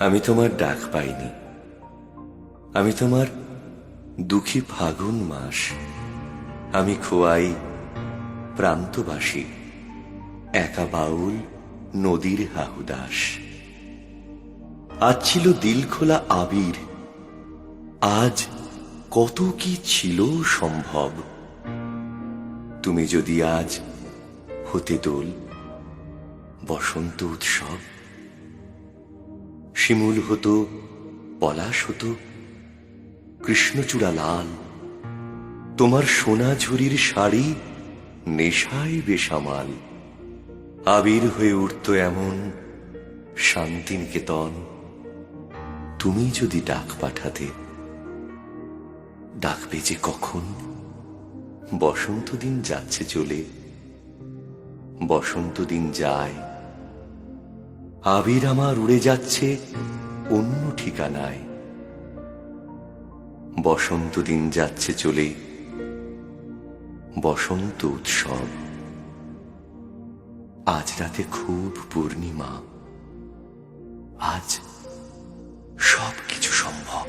আমি তোমার ডাক পাইনি, আমি তোমার দুঃখী ফাগুন মাস। আমি খোয়াই প্রান্তবাসী, একা বাউল নদীর হাহুদাস। আজ ছিল দিল খোলা আবির, আজ কত কি ছিল সম্ভব। তুমি যদি আজ হতে দোল, বসন্ত উৎসব। শিমুল হতো, পলাশ হতো, কৃষ্ণচূড়া লাল। তোমার সোনা ঝুরির শাড়ি নেশায় বেসামাল। আবির হয়ে উঠত এমন শান্তিনিকেতন। তুমি যদি ডাক পাঠাতে, ডাকবে যে কখন? বসন্ত দিন যাচ্ছে চলে, বসন্ত দিন যায়, আবির আমার উড়ে যাচ্ছে অন্য ঠিকানায়। বসন্ত দিন যাচ্ছে চলে, বসন্ত উৎসব। আজ রাতে খুব পূর্ণিমা, আজ সব কিছু সম্ভব।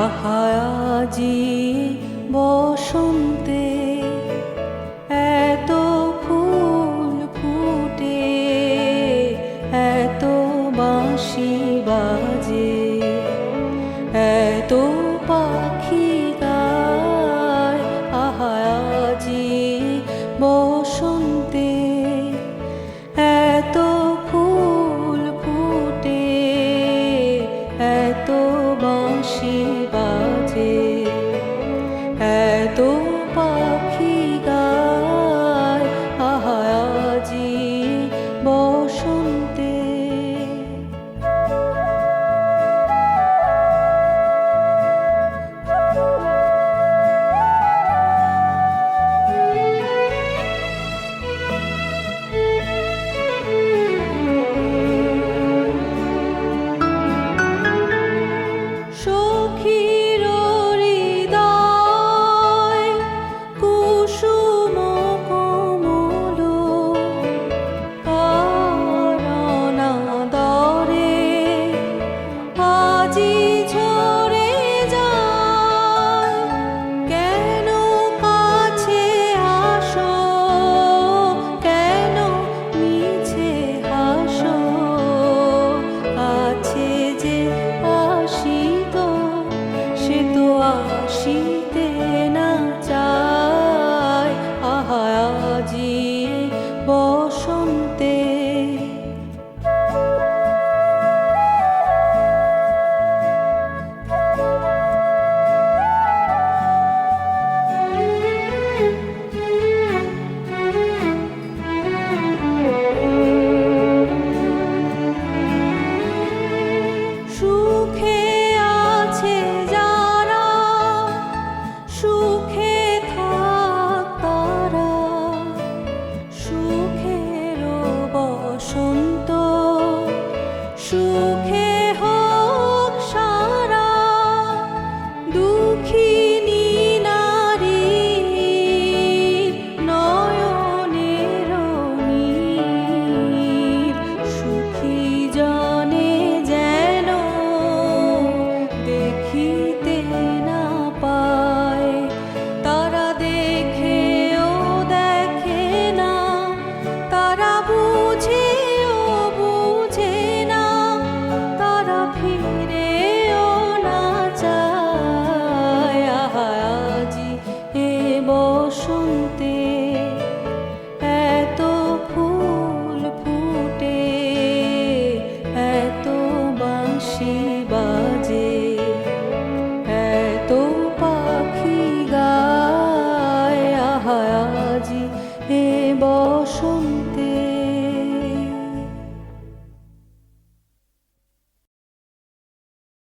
আহা আজি বসন্তে এত ফুল ফুটে, এত বাঁশি বাজে, এত পাখি গায়। আহা আজি বসন্তে এত ফুল ফুটে, এত বাঁশি বাজে, এত পাখি গায়। আহা আজি বসন্তে। সখীর হৃদয় কুসুম কোমল, কারণাদরে আজি ঝরে যায়। কেন কাছে আসো, কেন মিছে হাসো? কাছে যে আসিত, সে তো আসিতে